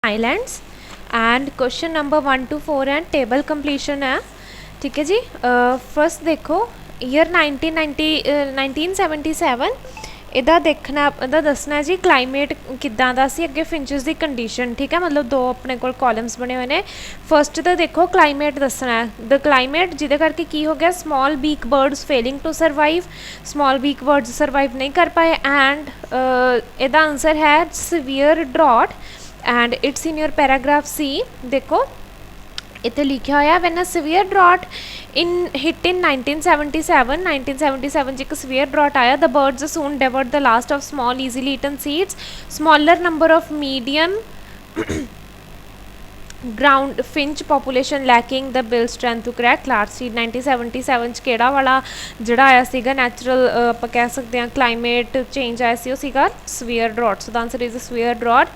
Islands and question number 1 to 4 and table completion है। ठीक है जी। फर्स्ट देखो ईयर 1977 ਇਹਦਾ ਦੇਖਣਾ ਇਹਦਾ ਦੱਸਣਾ ਜੀ ਕਲਾਈਮੇਟ ਕਿੱਦਾਂ ਦਾ ਸੀ ਅੱਗੇ ਫਿੰਚਸ ਦੀ ਕੰਡੀਸ਼ਨ। ਠੀਕ ਹੈ, ਮਤਲਬ ਦੋ ਆਪਣੇ ਕੋਲ ਕਾਲਮਸ ਬਣੇ ਹੋਏ ਨੇ। ਫਸਟ ਤਾਂ ਦੇਖੋ ਕਲਾਈਮੇਟ ਦੱਸਣਾ ਹੈ, ਦ ਕਲਾਈਮੇਟ ਜਿਹਦੇ ਕਰਕੇ ਕੀ ਹੋ ਗਿਆ, small beak birds failing to survive, small beak birds survive ਨਹੀਂ ਕਰ ਪਾਏ। ਐਂਡ ਇਹਦਾ ਆਨਸਰ ਹੈ severe drought and it's in your paragraph C. देखो इतने लिखा होया when a severe drought in hit in 1977 एक सीवियर ड्रॉट आया, the birds soon devoured the last of small easily eaten seeds, smaller number of medium ground finch population lacking the bill strength to crack large seed. 1977 च किहड़ा वाला जिहड़ा आया सीगा natural आपां कह सकते हैं क्लाइमेट चेंज आया सी, सीगा severe drought. So the answer is severe drought.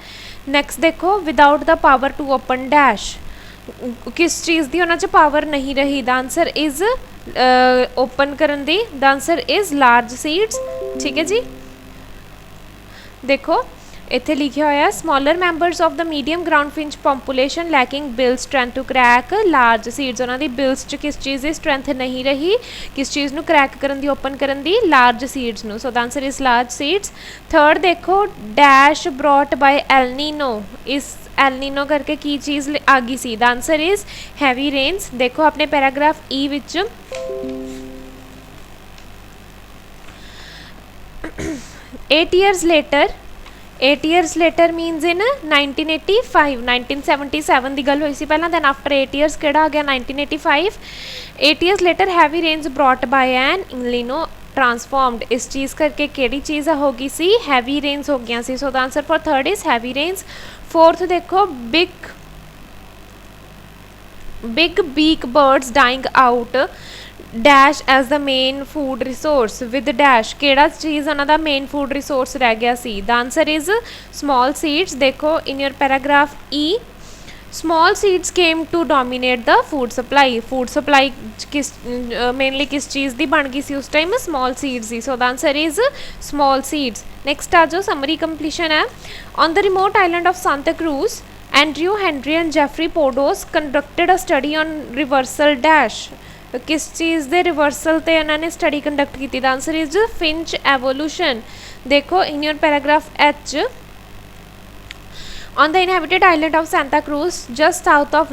Next देखो without the power to open dash, किस चीज़ की उन्होंने पावर नहीं रही, द आंसर इज ओपन करन दी, the answer is large seeds. ठीक है जी। देखो इत्थे लिखा होया smaller members of the medium ground finch population lacking bill strength to crack large seeds, उन्होंने बिल्स च किस चीज़ की स्ट्रेंथ नहीं रही, किस चीज़ नू क्रैक करन दी ओपन करन दी, लार्ज सीड्स नू। So the answer is large seeds. Third देखो डैश ब्रॉट बाय एलनीनो, इस एलनीनो करके की चीज़ आ गई सी, the answer is heavy rains. देखो अपने पैराग्राफ ई which 8 years later means in 1985, 1977 की गल हुई सी पहला, दैन आफ्टर 8 years केड़ा आ गया 1985। 8 years later heavy rains brought by an El Nino transformed, इस चीज़ करके केड़ी चीज़ हो गई सी, हैवी रेन्स हो गया सी। So the answer for third is heavy rains. Fourth देखो big beak birds dying out dash as the main food resource, with dash केड़ा चीज़ उन्होंने मेन फूड रिसोर्स रह गया सी, the answer is small seeds. देखो इन योर पैराग्राफ ई small seeds came to dominate the food supply किस mainly किस चीज़ की बन गई सी उस टाइम, स्मॉल सीड्स ही। So the answer is small seeds. Next आ जाओ समरी कंप्लीशन है। On the remote island of Santa Cruz Andrew Henry and Jeffrey Podos conducted a study on reversal dash, किस चीज़ के रिवर्सल से उन्होंने study conduct की, the answer is finch evolution. देखो in your paragraph H On the inhabited island of Santa Cruz, just south of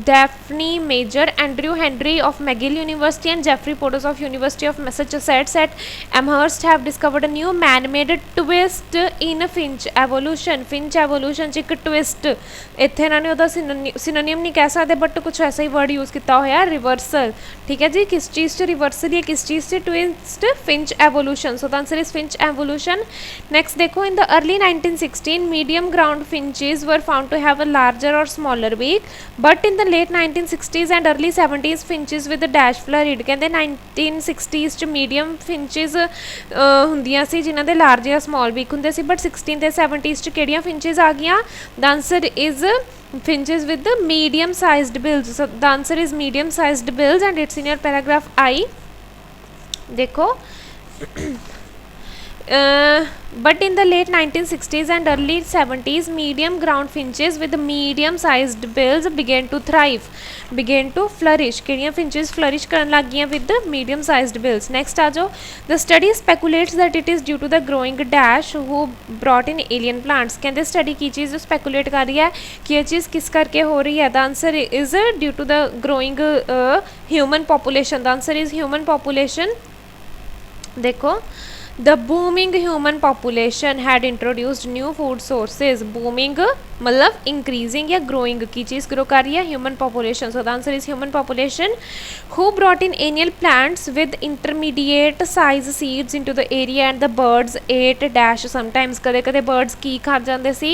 Daphne Major, Andrew Henry of McGill University and Jeffrey Portos of University of Massachusetts at Amherst have discovered a new man-made twist in finch evolution. Finch evolution च एक twist, इत्थे इन्होंने उहदा synonym नहीं कह सकते but कुछ ऐसा ही word use किया होया, रिवर्सल। ठीक है जी, किस चीज़ से रिवर्सल या किस चीज़ से twist, finch evolution. So the answer is finch evolution. Next देखो in the early 1916 medium ground finch were found to have a larger or smaller beak, but in the late 1960s and early 70s finches with a dash flurried। कहते 1960s च medium finches ਹੁੰਦੀਆਂ ਸੀ ਜਿਨ੍ਹਾਂ ਦੇ large ਜਾਂ small ਬੀਕ ਹੁੰਦੇ ਸੀ, but 16 ਤੇ 70s ਚ ਕਿਹੜੀਆਂ ਫਿੰਚेस ਆ ਗਈਆਂ, the answer is finches with the medium sized bills। so the answer is medium sized bills and it's in your paragraph I। देखो but in the late 1960s and early 70s medium ground finches with medium sized bills began to thrive, began to flourish। किहड़ियां finches flourish करन लग गईयां with medium sized bills। next आ जाओ the study speculates that it is due to the growing dash who brought in alien plants। कहते study की चीज़ speculate कर रही है कि ये चीज़ किस करके हो रही है, the answer is due to the growing human population। the answer is human population। देखो the booming human population had introduced new food sources। booming मतलब increasing या growing की चीज़ grow कर रही है, human population। so the answer is human population who brought in annual plants with intermediate size seeds into the area and the birds ate dash sometimes। कदे कदे birds की खा जाते सी,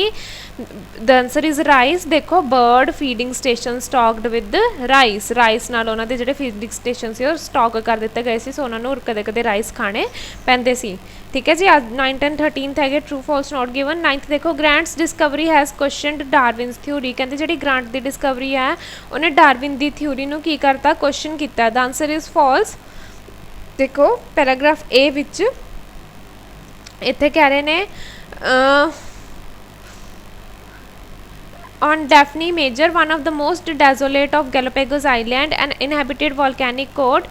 the answer is rice। देखो bird feeding station stocked with rice, rice नाल उन्हां दे जिहड़े feeding station सी ਉਹ stock कर दिते गए सी, सो उन्हां नूं कदे कदे rice खाने पैंदे सी। ठीक है जी। आज 9th and 13th है true false not given. 9th देखो grants discovery has questioned Darwin's theory. कहते जी ग्रांट की डिस्कवरी है उन्हें डार्विन की थ्योरी नूं की करता, क्वेश्चन किया, द आंसर इज फॉल्स। देखो पैराग्राफ ए विच इत्थे कह रहे ने on Daphne Major, one of the most desolate of Galapagos Island, an inhabited volcanic coast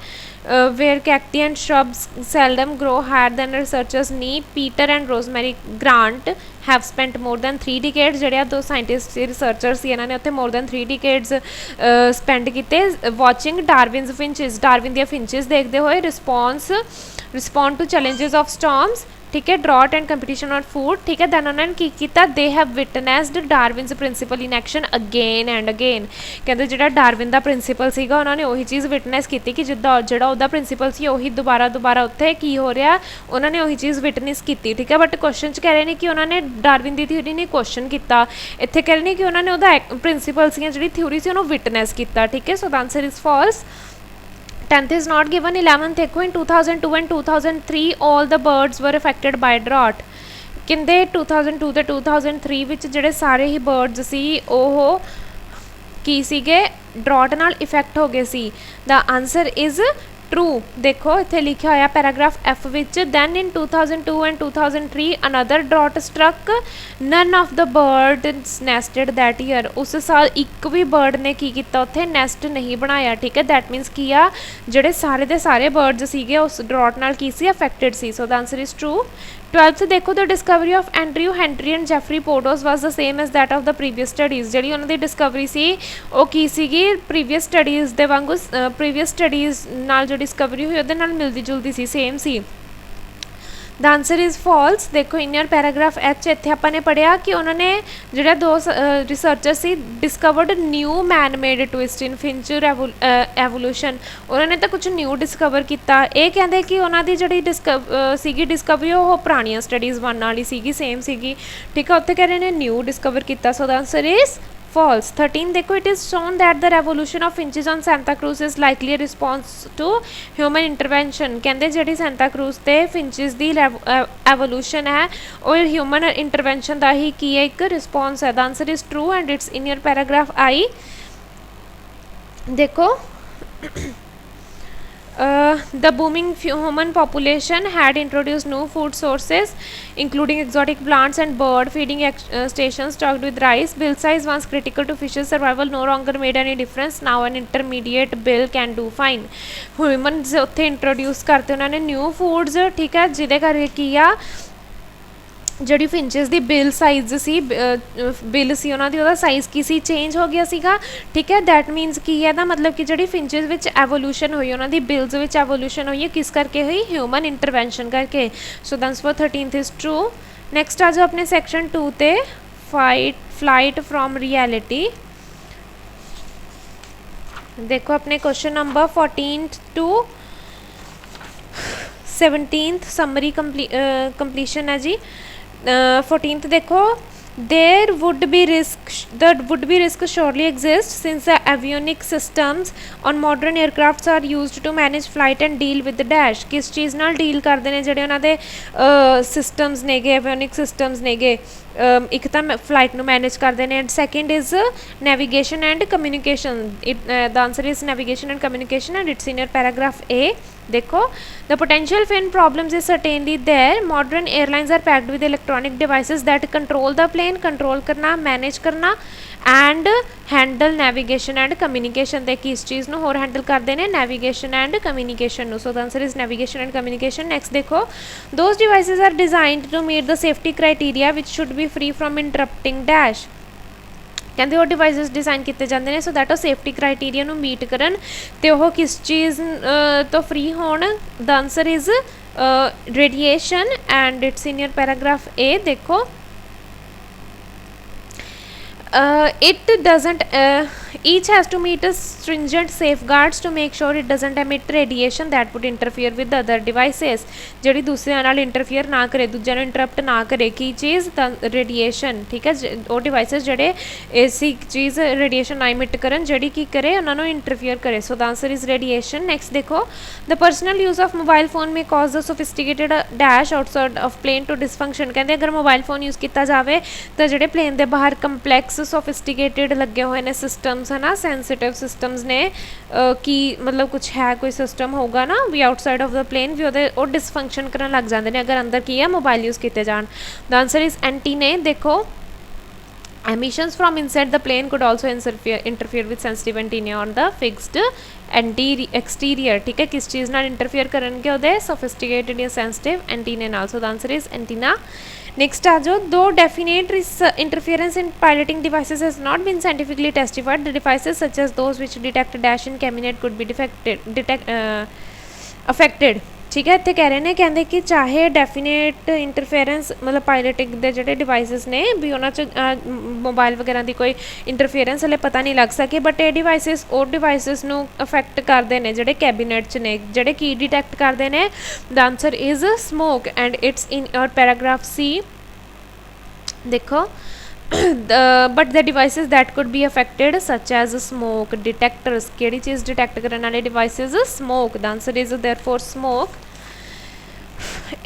where cacti and shrubs seldom grow higher than researchers need. Peter and Rosemary Grant have spent more than 3 decades, ਜਿਹੜੇ ਆ ਦੋ scientist researchers ਸੀ ਇਹਨਾਂ ਨੇ ਉੱਥੇ more than 3 decades spend ਕੀਤੇ watching Darwin's finches, Darwin ਦੀਆਂ finches ਦੇਖਦੇ ਹੋਏ respond to challenges of storms, ठीक है, drought and competition on food, ठीक है। दैन उन्होंने की किया, they have witnessed Darwin's principle in action again and again, कहते जो डार्विन का प्रिंसिपल सीगा उन्होंने वही चीज़ विटनेस की कि जिदा जो प्रिंसिपल सी उही दोबारा उत्थे की हो रहा उन्होंने वही चीज़ विटनेस की, ठीक है। बट क्वेश्चन कह रहे हैं कि उन्होंने डार्विन की थ्योरी ने क्वेश्चन किया, इतने कह रहे हैं कि उन्होंने वह प्रिंसिपल जी थ्योरी से उन्होंने विटनेस किया, ठीक है। So the answer is false. 10th is not given। 11th देखो in 2002 and 2003 all the birds were affected by drought, कहते 2002 ਤੇ 2003 ਵਿੱਚ ਜਿਹੜੇ ਸਾਰੇ ਹੀ birds ਸੀ ਉਹ ਕੀ ਸੀਗੇ, ਡਰਾਟ ਨਾਲ ਇਫੈਕਟ ਹੋ ਗਏ ਸੀ। the answer is true। देखो इत्थे लिखा होया paragraph F which, then in 2002 and 2003 another drought struck, none of the birds nested that year। उस साल एक भी बर्ड ने की किया उत्थे नैसट नहीं बनाया, ठीक है। दैट मीनस की आ ਜਿਹੜੇ ਸਾਰੇ ਦੇ ਸਾਰੇ बर्ड्स सीगे उस ड्रॉट नाल की सी अफेक्टेड सी। So the answer is true. 12th देखो the discovery of Andrew Henry and Jeffrey Podos was the same as that of the previous studies, जी उन्होंने डिस्कवरी सी वो की सीगी प्रीवियस स्टडीज़ के वांगू प्रीवियस स्टडीज़ नाल जो डिस्कवरी हुई उहदे नाल मिलती जुलती सी, सेम सी। The answer is false. देखो इन योर पैराग्राफ एच इत्थे आपां ने पढ़िया कि उन्होंने जो दो रिसर्चर से discovered new man made twist in finch evolution, उन्होंने तो कुछ न्यू डिस्कवर किया। ये कहते कि उन्होंने जी डिस्कवरी वो पुरानिया स्टडीज़ वन वाली सीगी, सेम सीगी, ठीक है। उत्थे कह रहे हैं न्यू डिस्कवर किया। सो द आंसर इज़ false। 13 देखो it is shown that the revolution of finches on Santa Cruz is likely a response to human intervention, कहते जी Santa Cruz ते finches दी evolution है और human intervention का ही की एक response है। the answer is true and it's in your paragraph I। देखो the booming human population had introduced new food sources including exotic plants and bird feeding stations stocked with rice। bill size once critical to fishes survival no longer made any difference, now an intermediate bill can do fine। humans उत्थे introduce करते उन्होंने new foods, ठीक है, जिहदे करके की आ जी finches की bill size सी bill सी उन्होंने वह साइज़ की सी चेंज हो गया सीगा, ठीक है। दैट मीनस की है मतलब कि जी फिंचेस विच एवोल्यूशन हुई उन्होंने बिल्स विच एवोल्यूशन हुई है किस करके हुई, ह्यूमन इंटरवेंशन करके। So the answer 13th is true. Next आ जाओ अपने सैक्शन 2 ते फ्लाइट फ्रॉम रियलिटी। देखो अपने question number 14 to 17th summary completion है जी। 14th देखो there would be risk surely exists since the avionics systems on modern aircrafts are used to manage flight and deal with the dash। किस चीज़ नाल deal करते हैं जिहड़े उन्हां दे सिस्टम्स नेगे, एवियोनिक सिस्टम्स नेगे, एक तो फ्लाइट नूं मैनेज करते हैं and second is navigation and communication. The answer is navigation and communication and it's in your paragraph A. देखो the potential fin problems is certainly there, modern airlines are packed with electronic devices that control the plane, control करना, manage करना and handle navigation and communication. ते किस चीज़ नूं होर handle करते हैं, navigation and communication नूं। So the answer is navigation and communication. Next देखो those devices are designed to meet the safety criteria which should be free from interrupting dash, कहते वो डिवाइसेस डिज़ाइन किए जाते हैं सो दैट वो safety criteria नूं meet करन ते वो किस चीज़ तो फ्री होण। The answer is radiation and it's in your paragraph A. देखो it doesn't each has to meet a stringent safeguards to make sure it doesn't emit radiation that would interfere with the other devices, ਜਿਹੜੀ ਦੂਸਰਿਆਂ ਨਾਲ interfere ਨਾ ਕਰੇ, ਦੂਜਿਆਂ ਨੂੰ interrupt ਨਾ ਕਰੇ। ਕੀ ਚੀਜ਼, ਰੇਡੀਏਸ਼ਨ, ਠੀਕ ਹੈ। ਉਹ ਡਿਵਾਈਸਿਸ ਜਿਹੜੇ ਐਸੀ ਚੀਜ਼ ਰੇਡੀਏਸ਼ਨ ਨਾ ਇਮਿਟ ਕਰਨ ਜਿਹੜੀ ਕੀ ਕਰੇ ਉਹਨਾਂ ਨੂੰ ਇੰਟਰਫੇਅਰ ਕਰੇ। So the answer is radiation. Next ਦੇਖੋ the personal use of mobile phone may cause the sophisticated dash outside of plane to dysfunction, कहते अगर मोबाइल फोन यूज़ किया जाए तो जोड़े प्लेन के बाहर कंपलैक्स सोफिस्टिकेटेड लगे हुए हैं सिस्टम्स है ना, सेंसिटिव सिस्टम्स ने कि मतलब कुछ है कोई सिस्टम होगा ना भी आउटसाइड ऑफ द प्लेन भी वो डिसफंक्शन करने लग जाते हैं अगर अंदर की है मोबाइल यूज़ किए जान। द आंसर इज़ एंटी ने। देखो Emissions from inside the plane could also interfere with sensitive antennae on the fixed exterior. ठीक है, किस चीज़ नाल interfere करनगे ਉਹਦੇ sophisticated या sensitive antennae नाल. So the answer is antenna. Next आ जाओ, though definite interference in piloting devices has not been scientifically testified, the devices such as those which detect dash in cabinet could be affected. ठीक है, इत्थे कह रहे हैं कहते कि चाहे डेफिनेट इंटरफेरेंस मतलब पायलटिंग के जोड़े डिवाइसिस ने भी उन्होंने मोबाइल वगैरह की कोई इंटरफेरेंस हले पता नहीं लग सके, बट ये डिवाइसिस और डिवाइसिस नू अफेक्ट करते हैं जोड़े कैबिनेट च ने जोड़े की डिटेक्ट करते हैं. The answer is smoke and it's in your paragraph C. देखो but the devices that could be affected such as smoke detectors. किहड़ी चीज़ डिटेक्ट करने वाले devices smoke. The answer is therefore smoke.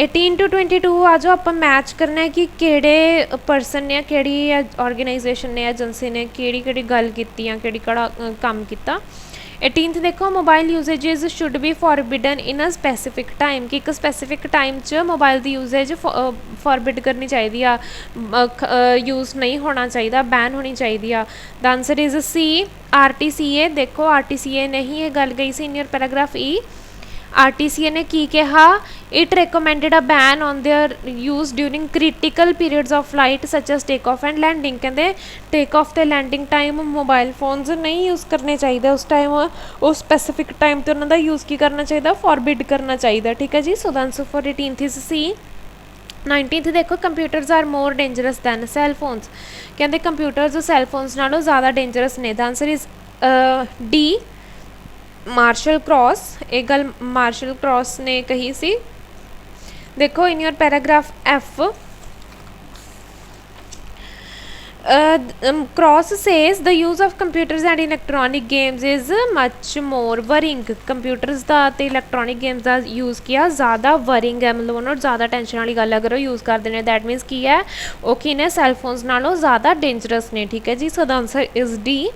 18 to 22 आ जाओ, आप मैच करना है कि किहड़े परसन ने किहड़ी ऑर्गेनाइजेशन ने एजेंसी ने किहड़ी गल कीती या किहड़ी काम किया. 18th देखो, mobile usage should be forbidden in a specific time. कि एक स्पैसीफिक टाइम च मोबाइल की यूजेज फॉरबिड करनी चाहिए, यूज़ नहीं होना चाहिए, बैन होनी चाहिए. The answer is C RTCA. देखो RTCA ने ही ये गल गई सी in your paragraph E. RTCA ने की कहा, it recommended a ban on their use during critical periods of flight such as take off and landing. कहते टेक ऑफ तो लैंडिंग टाइम मोबाइल फोन्स नहीं यूज़ करने चाहिए उस टाइम, उस स्पैसीफिक टाइम तो उन्होंने यूज़ की करना चाहिए, फॉरबिड करना चाहिए. ठीक है जी. So the answer for 18th is C. 19th देखो, computers are more dangerous than cell phones. कहते कंप्यूटर्स सैल फोन्स नालों ज़्यादा डेंजरस ने. The answer is D Marshall Cross. एक गल मार्शल क्रॉस ने कही सी. देखो in your paragraph F, Cross says the use of computers and electronic games is much more worrying. Computers का तो इलैक्ट्रॉनिक गेम्स का यूज़ किया ज़्यादा वरिंग है, मतलब उन्होंने ज़्यादा टेंशन वाली गल अगर वो यूज़ करते हैं. दैट मीनस की है वो की ने सैलफोन्स नालों ज़्यादा डेंजरस ने. ठीक है जी. So the answer is D.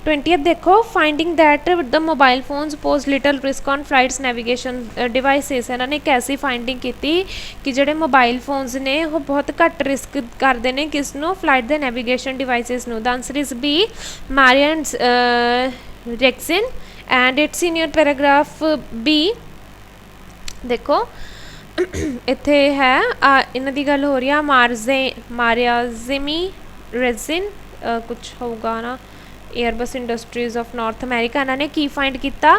20th देखो, finding that the mobile phones pose little risk on flights navigation devices. इन्होंने एक ऐसी फाइंडिंग की कि जोड़े मोबाइल फोन्स ने वो बहुत घट रिस्क करते हैं किसनों, फ्लाइट के नैविगेशन डिवाइसिस नू. The answer is B Marion Rexin and it's in your paragraph B. देखो इत्थे है इन्हां दी गल हो रही है मारियाजिमी रेजिन कुछ होगा ना, Airbus Industries of North America. इन्होंने की फाइंड किया,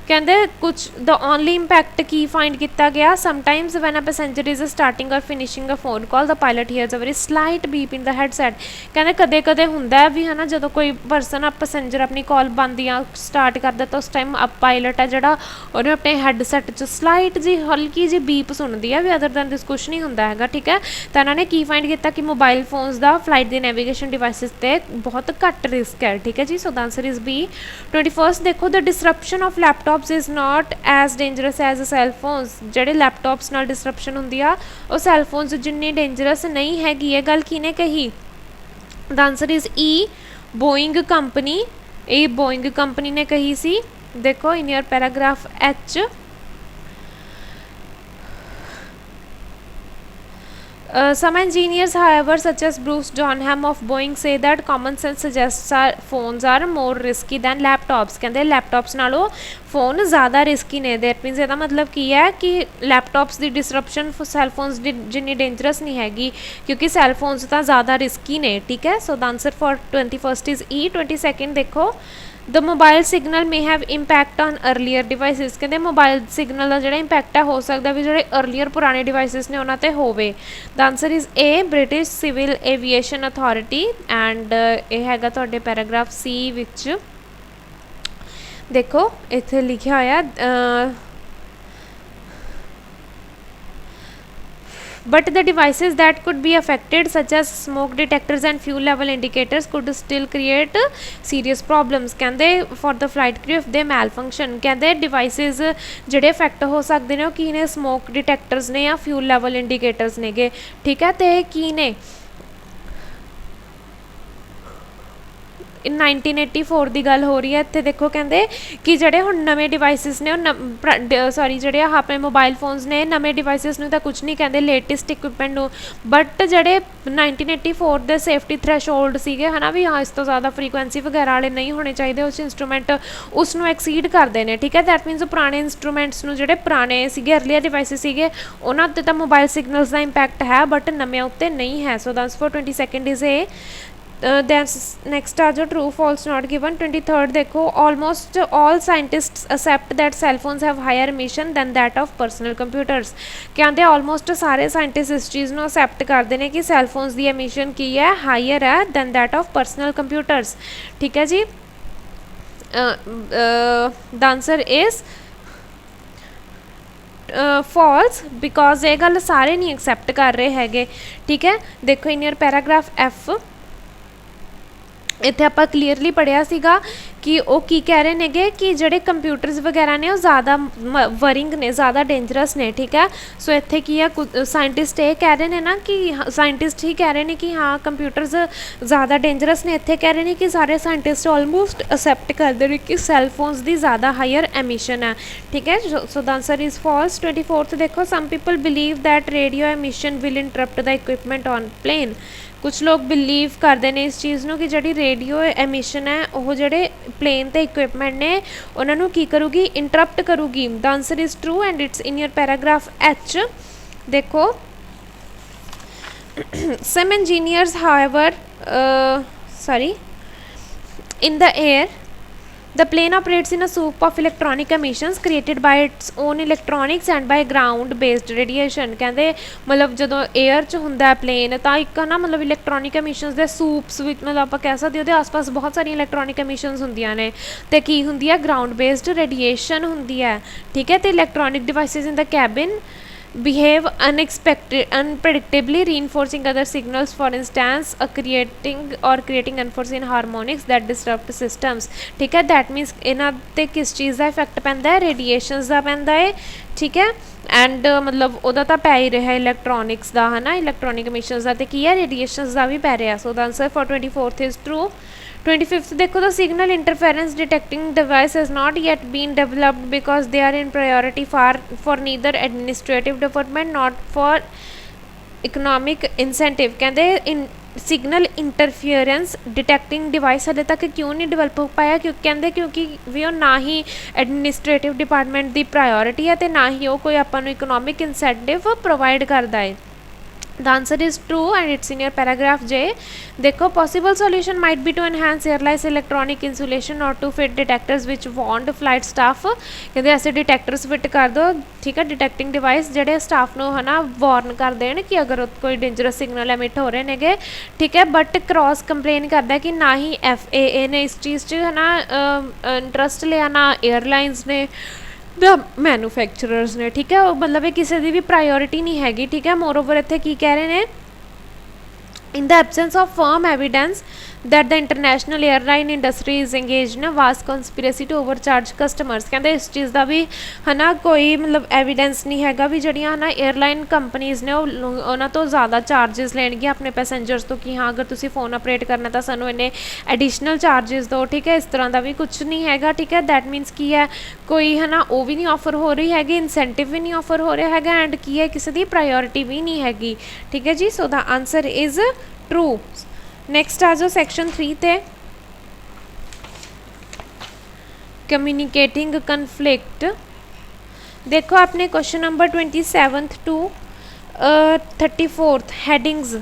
कहते कुछ द ओनली इंपैक्ट की फाइंड किया गया. Sometimes when a passenger is starting or finishing a phone call the pilot hears a very slight beep in the headset. कहते कदे कदे होंदा है भी है ना, जो कोई परसन पैसेंजर अपनी कॉल बंद या स्टार्ट करता तो उस टाइम पायलट है जोड़ा उन्हें अपने हैडसैट च स्लाइट जी हल्की जी बीप सुनती है भी, अदर दैन दिस कुछ नहीं होंदा है. ठीक है, तो इन्होंने की फाइंड किया कि मोबाइल फोन्स का फ्लाइट के नैविगेशन डिवाइसिस से बहुत घट रिस्क है. ठीक है जी. So the answer is B. 21st देखो, the disruption of laptop is not as dangerous as cell phones. जोड़े लैपटॉप्स नाल डिसरप्शन होंदी आ वो सैल फोन्स जिन्नी डेंजरस नहीं हैगी. ये गल किने कही. The answer is E Boeing company. ये बोइंग कंपनी ने कही सी. देखो in your paragraph H, some engineers, however, such as Bruce Donham of Boeing, say that common sense suggests our phones are more risky than laptops. कहते laptops नालों phone ज़्यादा risky ने. That मीनस ਇਹਦਾ मतलब की है कि लैपटॉप्स की डिसरप्शन सैलफोन्स जिन्नी डेंजरस नहीं हैगी क्योंकि सैलफोन्स तो ज़्यादा रिस्की ने. ठीक है. So the answer for 21st is E. 22nd देखो, the mobile signal may have impact on earlier devices. कहते मोबाइल सिग्नल का जो इंपैक्ट है हो सकता भी जो अर्लीयर पुराने डिवाइसिस ने उन्होंने होवे. The answer is a British civil aviation authority and यह हैगा तुहाडे पैराग्राफ सी विच. देखो इत्थे लिखा होया but the devices that could be affected such as smoke detectors and fuel level indicators could still create serious problems. कहते for the flight crew if they malfunction. कहते devices ਜਿਹੜੇ affect हो सकते हैं की ने smoke detectors ने या fuel level indicators ने गे. ठीक है, तो की ने 1984 ਦੀ ਗੱਲ ਹੋ ਰਹੀ ਹੈ ਇੱਥੇ ਦੇਖੋ ਕਹਿੰਦੇ ਕਿ ਜਿਹੜੇ ਹੁਣ ਨਵੇਂ ਡਿਵਾਈਸਿਸ ਨੇ ਉਹ ਸੌਰੀ ਜਿਹੜੇ ਆਹ ਆਪਣੇ ਮੋਬਾਈਲ ਫੋਨਸ ਨੇ ਨਵੇਂ ਡਿਵਾਈਸਿਸ ਨੂੰ ਤਾਂ ਕੁਝ ਨਹੀਂ ਕਹਿੰਦੇ ਲੇਟੈਸਟ ਇਕਵਿਪਮੈਂਟ ਨੂੰ ਬਟ ਜਿਹੜੇ 1984 ਦੇ ਸੇਫਟੀ ਥ੍ਰੈਸ਼ਹੋਲਡ ਸੀਗੇ ਹੈ ਨਾ ਵੀ ਹਾਂ ਇਸ ਤੋਂ ਜ਼ਿਆਦਾ ਫਰੀਕੁਐਂਸੀ ਵਗੈਰਾ ਵਾਲੇ ਨਹੀਂ ਹੋਣੇ ਚਾਹੀਦੇ ਉਸ ਇੰਸਟਰੂਮੈਂਟ ਉਸ ਨੂੰ ਐਕਸੀਡ ਕਰਦੇ ਨੇ ਠੀਕ ਹੈ ਦੈਟ ਮੀਨਸ ਪੁਰਾਣੇ ਇੰਸਟਰੂਮੈਂਟਸ ਨੂੰ ਜਿਹੜੇ ਪੁਰਾਣੇ ਸੀਗੇ ਅਰਲੀਅਰ ਡਿਵਾਈਸਿਸ ਸੀਗੇ ਉਹਨਾਂ ਉੱਤੇ ਤਾਂ ਮੋਬਾਈਲ ਸਿਗਨਲਸ ਦਾ ਇੰਪੈਕਟ ਹੈ ਬਟ ਨਵਿਆਂ ਉੱਤੇ ਨਹੀਂ ਹੈ so the answer for 22nd is A next are the true false not given 23rd देखो almost all scientists accept that cell phones have higher emission than that of personal computers कहते almost सारे scientists इस चीज़ ਨੂੰ accept ਕਰਦੇ ਨੇ ਕਿ cell phones ਦੀ emission ਕੀ ਹੈ higher ਹੈ than that of personal computers ठीक है जी the answer is false because ਇਹ ਗੱਲ ਸਾਰੇ ਨਹੀਂ accept ਕਰ ਰਹੇ ਹੈਗੇ ਠੀਕ ਹੈ ਦੇਖੋ in your paragraph F ਇੱਥੇ ਆਪਾਂ ਕਲੀਅਰਲੀ ਪੜ੍ਹਿਆ ਸੀਗਾ ਕਿ ਉਹ ਕੀ ਕਹਿ ਰਹੇ ਨੇਗੇ ਕਿ ਜਿਹੜੇ ਕੰਪਿਊਟਰਸ ਵਗੈਰਾ ਨੇ ਉਹ ਜ਼ਿਆਦਾ ਵਰਿੰਗ ਨੇ ਜ਼ਿਆਦਾ ਡੇਂਜਰਸ ਨੇ ਠੀਕ ਹੈ ਸੋ ਇੱਥੇ ਕੀ ਆ ਸਾਇੰਟਿਸਟ ਇਹ ਕਹਿ ਰਹੇ ਨੇ ਨਾ ਕਿ ਸਾਇੰਟਿਸਟ ਹੀ ਕਹਿ ਰਹੇ ਨੇ ਕਿ ਹਾਂ ਕੰਪਿਊਟਰਸ ਜ਼ਿਆਦਾ ਡੇਂਜਰਸ ਨੇ ਇੱਥੇ ਕਹਿ ਰਹੇ ਨੇ ਕਿ ਸਾਰੇ ਸਾਇੰਟਿਸਟ ਆਲਮੋਸਟ ਅਸੈਪਟ ਕਰਦੇ ਨੇ ਕਿ ਸੈੱਲ ਫੋਨਸ ਦੀ ਜ਼ਿਆਦਾ ਹਾਇਰ ਐਮਿਸ਼ਨ ਹੈ ਠੀਕ ਹੈ so the answer is false 24th ਦੇਖੋ some people believe that radio emission will interrupt the equipment on plane ਕੁਛ ਲੋਕ ਬਿਲੀਵ ਕਰਦੇ ਨੇ ਇਸ ਚੀਜ਼ ਨੂੰ ਕਿ ਜਿਹੜੀ ਰੇਡੀਓ ਐਮਿਸ਼ਨ ਹੈ ਉਹ ਜਿਹੜੇ ਪਲੇਨ ਤੇ ਇਕਵਿਪਮੈਂਟ ਨੇ ਉਹਨਾਂ ਨੂੰ ਕੀ ਕਰੂਗੀ ਇੰਟਰਪਟ ਕਰੂਗੀ the answer is true and it's in your paragraph H ਦੇਖੋ some engineers however in the air the plane operates in a soup of electronic emissions created by its own electronics and by ground based radiation ਕਹਿੰਦੇ ਮਤਲਬ ਜਦੋਂ air 'ਚ ਹੁੰਦਾ ਹੈ plain ਤਾਂ ਇੱਕ ਨਾ ਮਤਲਬ ਇਲੈਕਟ੍ਰੋਨਿਕ ਐਮਿਸ਼ਨਸ ਦੇ ਸੂਪਸ ਵਿੱਚ ਮਤਲਬ ਆਪਾਂ ਕਹਿ ਸਕਦੇ ਉਹਦੇ ਆਸ-ਪਾਸ ਬਹੁਤ ਸਾਰੀਆਂ ਇਲੈਕਟ੍ਰੋਨਿਕ ਐਮਿਸ਼ਨਸ ਹੁੰਦੀਆਂ ਨੇ ਤੇ ਕੀ ਹੁੰਦੀ ਹੈ ਗਰਾਊਂਡ ਬੇਸਡ ਰੇਡੀਏਸ਼ਨ ਹੁੰਦੀ ਹੈ ਠੀਕ ਹੈ ਤੇ electronic devices in the cabin behave unpredictably reinforcing other signals for instance creating unforeseen harmonics that disrupt systems ठीक है that means ਇਹਨਾਂ ਤੇ ਕਿਸ ਚੀਜ਼ ਦਾ ਇਫੈਕਟ ਪੈਂਦਾ ਹੈ ਰੇਡੀਏਸ਼ਨਸ ਦਾ ਪੈਂਦਾ ਹੈ ਠੀਕ ਹੈ ਐਂਡ ਮਤਲਬ ਉਹਦਾ ਤਾਂ ਪੈ ਹੀ ਰਿਹਾ ਇਲੈਕਟ੍ਰੋਨਿਕਸ ਦਾ ਹੈ ਨਾ ਇਲੈਕਟ੍ਰੋਨਿਕ ਐਮਿਸ਼ਨਸ ਦਾ ਤੇ ਕੀ ਹੈ ਰੇਡੀਏਸ਼ਨਸ ਦਾ ਵੀ ਪੈ ਰਿਹਾ so the answer for 24th is true 25th देखो the signal interference detecting device has not yet been developed because they are in priority for neither administrative development not for economic incentive ਕਹਿੰਦੇ signal interference detecting device हले तक क्यों नहीं develop हो पाया क्योंकि भी वो ना ही एडमिनिस्ट्रेटिव डिपार्टमेंट की प्रायोरिटी है तो ना ही वो कोई अपन इकोनॉमिक इंसेंटिव प्रोवाइड करता है the answer is true and it's in your paragraph J देखो possible solution might be to enhance airlines electronic insulation or to fit detectors which warned flight staff कहते ऐसे detectors fit कर दो ठीक है detecting device जेडे staff no है ना वार्न कर देन कि अगर कोई डेंजरस सिग्नल एमिट हो रहे नेगे ठीक है बट क्रॉस कंप्लेन करता है कि ना ही FAA ने इस चीज़ च है ना इंटरस्ट लिया ना एयरलाइंस ने द मैਨੂਫੈਕਚਰਰਸ ਨੇ ਠੀਕ ਹੈ ਉਹ ਮਤਲਬ ਇਹ ਕਿਸੇ ਦੀ ਵੀ ਪ੍ਰਾਇੋਰਿਟੀ ਨਹੀਂ ਹੈਗੀ ਠੀਕ ਹੈ ਮੋਰਓਵਰ ਇੱਥੇ ਕੀ ਕਹਿ ਰਹੇ ਨੇ in the absence of firm evidence that the international airline industry is engaged in a vast conspiracy to overcharge customers ਕਹਿੰਦੇ ਇਸ ਚੀਜ਼ ਦਾ ਵੀ ਹੈ ਨਾ ਕੋਈ ਮਤਲਬ ਐਵੀਡੈਂਸ ਨਹੀਂ ਹੈਗਾ ਵੀ ਜਿਹੜੀਆਂ ਹੈ ਨਾ 에ਅਰਲਾਈਨ ਕੰਪਨੀਜ਼ ਨੇ ਉਹਨਾਂ ਤੋਂ ਜ਼ਿਆਦਾ ਚਾਰजेस ਲੈਣਗੀਆਂ ਆਪਣੇ ਪੈਸੇਂਜਰਸ ਤੋਂ ਕਿ ਹਾਂ ਅਗਰ ਤੁਸੀਂ ਫੋਨ ਆਪਰੇਟ ਕਰਨਾ ਤਾਂ ਸਾਨੂੰ ਇਹਨੇ ਐਡੀਸ਼ਨਲ ਚਾਰजेस ਦਿਓ ਠੀਕ ਹੈ ਇਸ ਤਰ੍ਹਾਂ ਦਾ ਵੀ ਕੁਝ ਨਹੀਂ ਹੈਗਾ ਠੀਕ ਹੈ ਦੈਟ ਮੀਨਸ ਕੀ ਹੈ ਕੋਈ ਹੈ ਨਾ ਉਹ ਵੀ ਨਹੀਂ ਆਫਰ ਹੋ ਰਹੀ ਹੈਗੀ ਇਨਸੈਂਟਿਵ ਵੀ ਨਹੀਂ ਆਫਰ ਹੋ ਰਿਹਾ ਹੈਗਾ ਐਂਡ ਕੀ ਹੈ ਕਿਸੇ ਦੀ ਪ੍ਰਾਇੋਰਿਟੀ ਵੀ ਨਹੀਂ ਹੈਗੀ ਠੀਕ ਹੈ ਜੀ so the answer is true next आ जाओ सेक्शन 3 ते कम्युनिकेटिंग कन्फ्लिक्ट देखो आपने question number 27th to 34th headings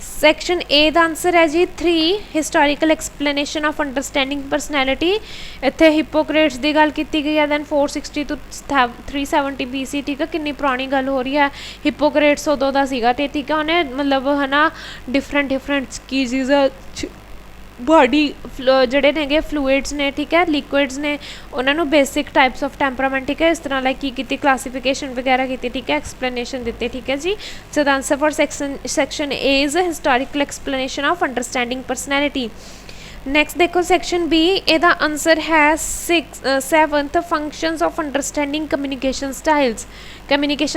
section A का आंसर है जी 3 historical explanation of understanding personality इत्थे हिपोक्रेट्स की गल की गई है दैन 460 to 370 BC ठीक है कितनी पुरानी गल हो रही है हिपोक्रेट्स उदों का सीगा ते ठीक है उन्हें मतलब है ना डिफरेंट चीज़ बॉडी ਜਿਹੜੇ ਨੇਗੇ ਫਲੂਇਡਸ ਨੇ ਠੀਕ ਹੈ ਲਿਕੁਇਡਸ ਨੇ ਉਹਨਾਂ ਨੂੰ ਬੇਸਿਕ ਟਾਈਪਸ ਆਫ ਟੈਂਪਰਾਮੈਂਟ ਠੀਕ ਹੈ ਇਸ ਤਰ੍ਹਾਂ ਲਾਈਕ ਕੀ ਕੀਤੀ ਕਲਾਸੀਫਿਕੇਸ਼ਨ ਵਗੈਰਾ ਕੀਤੀ ਠੀਕ ਹੈ ਐਕਸਪਲੇਨੇਸ਼ਨ ਦਿੱਤੇ ਠੀਕ ਹੈ ਜੀ so the answer for section A is historical explanation of understanding personality next ਦੇਖੋ ਸੈਕਸ਼ਨ B ਇਹਦਾ ਆਨਸਰ ਹੈ 7th functions of understanding communication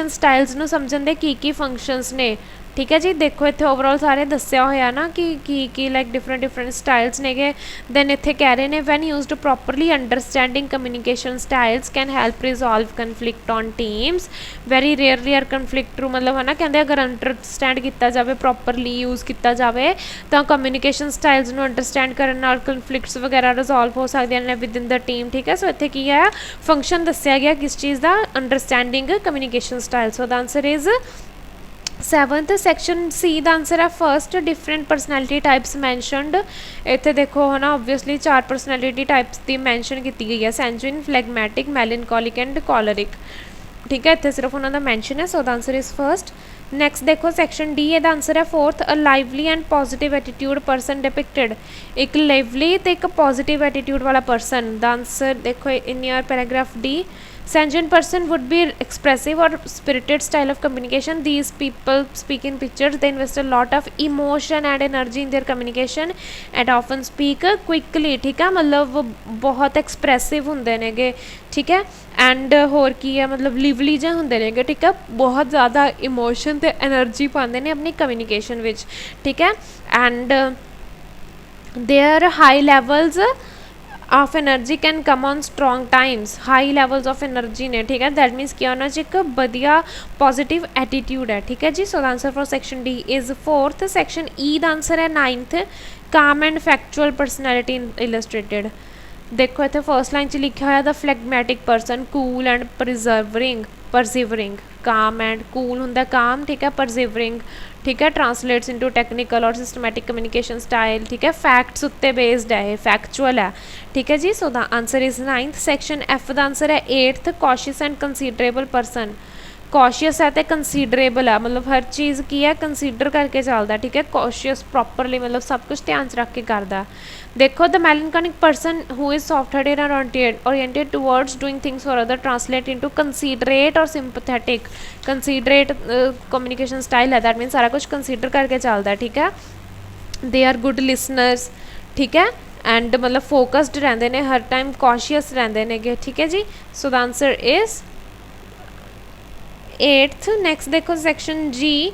styles ਨੂੰ ਸਮਝਣ ਦੇ ਕੀ ਫੰਕਸ਼ਨਸ ਨੇ ठीक है जी। देखो इत्थे ओवरऑल सारे दस्सिया होया ना कि लाइक डिफरेंट स्टाइल्स ने। दैन इत्थे कह रहे हैं when used properly understanding communication styles can help resolve conflict on teams. Very rarely are conflict through, मतलब है ना कहते अगर अंडरस्टैंड किया जाए प्रॉपरली यूज़ किया जाए तो कम्युनिकेशन स्टाइल्स में अंडरस्टैंड करने नाल कन्फ्लिक्ट्स वगैरह रिजॉल्व हो सकते हैं विद इन द टीम। ठीक है, सो इत्थे की है फंक्शन दस्सिया गया किस चीज़ का, understanding communication style. So the answer is 7th section C the answer है first different personality types mentioned. इत्थे देखो है ना ऑबवियसली 4 परसनैलिटी टाइप्स की मैनशन की गई है, सैंजुइन, फ्लैगमैटिक, मैलनकॉलिक एंड कॉलरिक। ठीक है, इत्थे सिर्फ उन्होंने मैंशन है। So the answer is first. Next देखो सैक्शन डी ए आंसर है 4th a lively and positive attitude person depicted. एक लाइवली तो एक पॉजिटिव एटीट्यूड वाला परसन। द आंसर देखो in your paragraph D, sanguine person would be expressive or spirited style of communication. These people speak in pictures. They invest a lot of emotion and energy in their communication and often speak quickly. ठीक है, मतलब वो बहुत एक्सप्रैसिव होंगे नेगे। ठीक है, and होर की है मतलब लिवली जे होंगे नेगे। ठीक है, बहुत ज़्यादा इमोशन ते एनर्जी पाते हैं अपनी कम्युनिकेशन विच। ठीक है, and their high levels of energy can come on strong times. High levels of energy ने। ठीक है, दैट मीनस कि उन्होंने एक बढ़िया पॉजिटिव एटीट्यूड है। ठीक है जी। So the answer for section D is 4th। Section E the answer है 9th, काम एंड फैक्चुअल परसनैलिटी इलस्ट्रेटेड। देखो इतने फर्स्ट लाइन च लिखा हुआ the phlegmatic person, cool and persevering. Calm and cool होंगे काम। ठीक है, परसिवरिंग ठीक है translates into technical or systematic communication style. ठीक है, फैक्ट्स उत्ते बेस्ड है, फैक्चुअल है। ठीक है जी। So the answer is 9th। Section F the answer है 8th, cautious and considerable person. Cautious है तो कंसीडरेबल है, मतलब हर चीज़ की है कंसीडर करके चलता। ठीक है, कॉशियस प्रॉपरली मतलब सब कुछ ध्यान च रख के करता। देखो the melancholic person who is soft hearted and oriented towards doing things for other translate into considerate और सिंपथेटिक। कंसीडरेट कम्युनिकेशन स्टाइल है, दैट मीन सारा कुछ कंसीडर करके चलता है। ठीक है, दे आर गुड लिसनर्स। ठीक है, एंड मतलब फोकस्ड रहते हैं हर टाइम, कॉशियस रहते हैं। ठीक है जी। So the answer is 8th। Next देखो सैक्शन जी,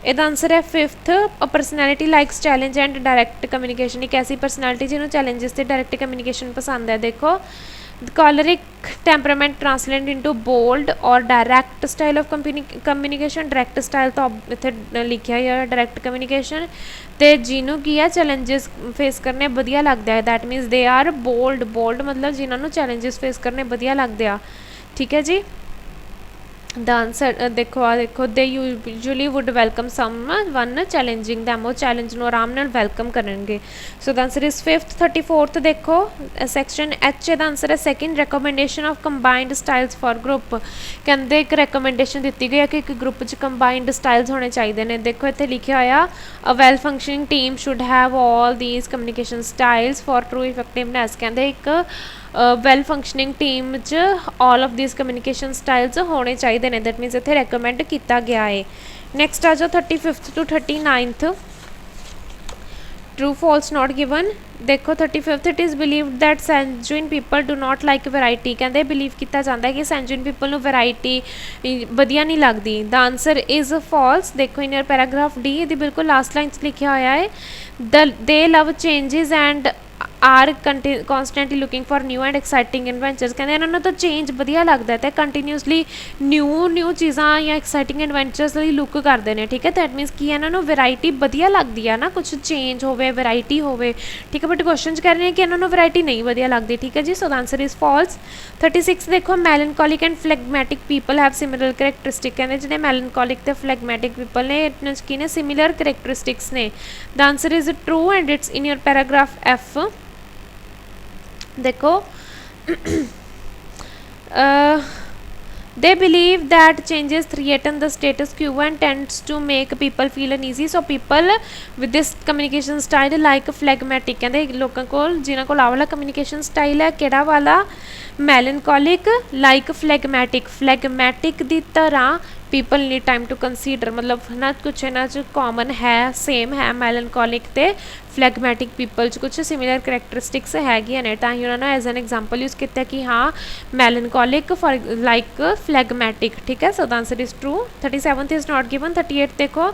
ਇਹਦਾ आंसर है 5th, a personality likes challenge and direct communication. एक ऐसी परसनैलिटी जिन्होंने चैलेंजेस से डायरैक्ट कम्युनिकेशन पसंद है। देखो कॉलरिक टेंपरामेंट ट्रांसलेट इनटू बोल्ड और direct style of communication. Direct style तो इत्थे लिखा ही है डायरैक्ट कम्युनिकेशन। तो जिन्हों की है चैलेंजेस फेस करने वधिया लगता है, that means they are bold. Bold मतलब जिन्होंने चैलेंजेस फेस करने वधिया लगते हैं। ठीक है जी। द आंसर देखो देखो they usually would welcome someone challenging them, वो चैलेंज में आराम नाल वैलकम करेंगे। सो the answer is 5th। 34th देखो सैक्शन एच द आंसर है 2nd, recommendation of combined styles for group. कहते एक रिकमेंडेशन दी गई है कि एक ग्रुप च कंबाइंड स्टाइल्स होने चाहिए ने। देखो इतने लिखा होया a well functioning team should have all these communication styles for true effectiveness. कहते एक वैल फंक्शनिंग टीम च all of these communication styles होने चाहिए ने, दैट मीनस इतने रैकमेंड किया गया है। नैक्सट आ जाओ 35th to 39th, true false not given. देखो 35th, it is believed that sanguine people do not like variety. कहते बिलीव किया जाता है कि सैंजुइन पीपल को वैरायटी वधिया नहीं लगती। The answer is false. देखो इन योर पैराग्राफ डी ये बिल्कुल लास्ट लाइन लिखा हुआ है they love changes and are constantly looking for new and exciting adventures. कहते इन्होंने तो चेंज वधिया लगता है तो कंटीन्यूसली न्यू चीज़ा या एक्साइटिंग एडवेंचर्स लिए लुक करते हैं। ठीक है, दैट मीनस कि इन्होंने वैरायटी वधिया लगती है ना, कुछ चेंज होवे वैरायटी होवे। ठीक है, बट क्वेश्चन कह रहे हैं कि इन्होंने वैरायटी नहीं वधिया लगती। ठीक है जी। So the answer is false. 36 देखो melancholic and phlegmatic people have similar characteristic. कहते जिन्हें मैलनकॉलिक तो फ्लैगमैटिक पीपल ने की ने सिमिलर करैक्टरिस्टिक्स ने। The answer is true and it's in your paragraph F. देखो they believe that changes threaten the status quo and tends to make people feel uneasy. So people with this communication style like phlegmatic, कहते लोगों को जिन्हों को वाला communication style है केड़ा वाला melancholic like phlegmatic दी तरह people need time to consider मतलब ना कुछ इन्हां च कॉमन है सेम है मैलनकॉलिक ते फ्लैगमैटिक पीपल च कुछ सिमिलर करैक्टरिस्टिक्स हैगियां ने तां ही उन्होंने एज एन एग्जाम्पल यूज़ किया कि हाँ मैलनकॉलिक फॉर लाइक फ्लैगमैटिक ठीक है so the answer is true 37th is not given 38 देखो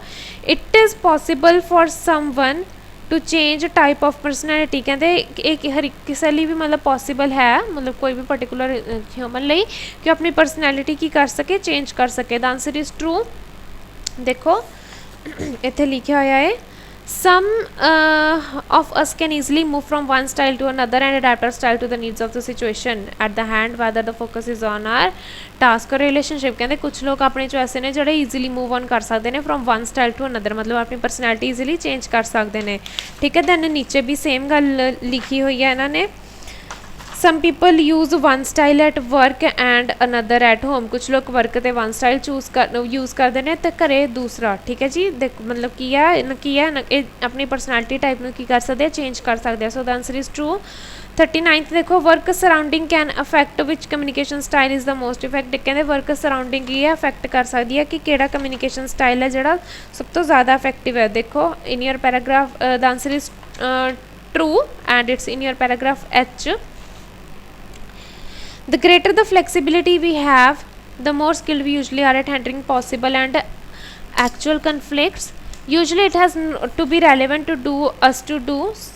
it is possible for someone to change type of personality कहते एक हर किसी भी मतलब पॉसिबल है मतलब कोई भी पर्टिकुलर ह्यूमन ਲਈ कि अपनी परसनैलिटी की कर सके चेंज कर सके द आंसर इज ट्रू देखो इत्थे लिखा होया है some of us can easily move from one style to another and adapt our style to the needs of the situation at the hand whether the focus is on our task or relationship कहते कुछ लोग अपने जो ऐसे ने जोड़े easily move on कर सकते हैं from one style to another मतलब अपनी परसनैलिटी ईजिली चेंज कर सकते हैं ठीक है दैन नीचे भी सेम गल लिखी हुई है इन्होंने some people use one style at work and another at home कुछ लोग वर्क ते वन स्टाइल यूज़ करते हैं तो घरे दूसरा ठीक है जी देखो मतलब की है अपनी परसनैलिटी टाइप में की कर सकते हैं चेंज कर सकते हैं सो the answer is true 39th देखो work surrounding can affect which communication style is the most effect कहते वर्क सराउंडिंग की अफेक्ट कर सकती है कि केड़ा कम्युनिकेशन स्टाइल है जोड़ा सब तो ज़्यादा इफेक्टिव है देखो in your paragraph the answer is true and it's in your paragraph H The greater the flexibility we have, the more skilled we usually are at handling possible and actual conflicts. Usually it has to be relevant to do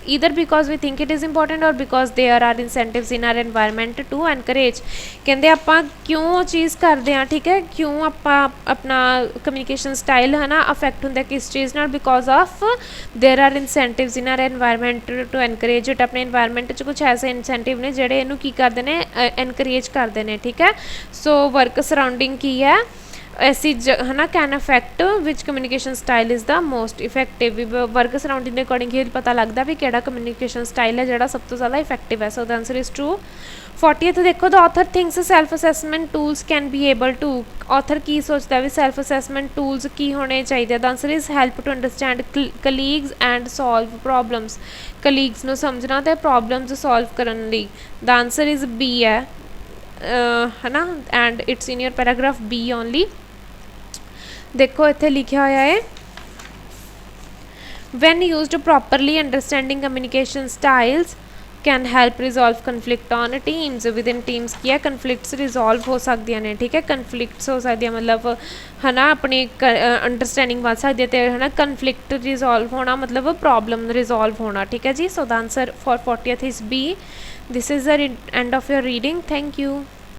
either because we think it is important or because there are incentives in our environment to encourage कहते आपां क्यों चीज़ करते हैं ठीक है क्यों आपां अपना कम्युनिकेशन स्टाइल है ना अफेक्ट होंगे किस चीज़ नाल because of there are incentives in our environment to encourage it अपने एनवायरनमेंट च कुछ ऐसे इंसेंटिव ने जेडे इनू की करते हैं एनकरेज करते हैं ठीक है सो वर्क सराउंडिंग की है ऐसी है ना can affect which communication style is the most effective work surrounding के अकॉर्डिंग ही पता लगता भी केड़ा कम्युनिकेशन स्टाइल है जोड़ा सब तो ज़्यादा इफेक्टिव है so the answer is true 40th देखो the author thinks self assessment tools can be able to author की सोचता है भी सेल्फ असैसमेंट टूल्स की होने चाहिए the answer is help to understand colleagues and solve problems colleagues नू समझना तो प्रॉब्लम्स सॉल्व करने लई द आंसर इज़ बी है ना and it's in your paragraph B only देखो इत्थे लिखा होया है when used properly understanding communication styles can help resolve conflict on teams within teams की है conflicts resolve हो सकती हैं ठीक है conflicts हो सकती है मतलब है ना अपनी अंडरस्टैंडिंग बन सकती है तो है ना conflict resolve होना मतलब problem resolve होना ठीक है जी so the answer for 40th is B this is the end of your reading thank you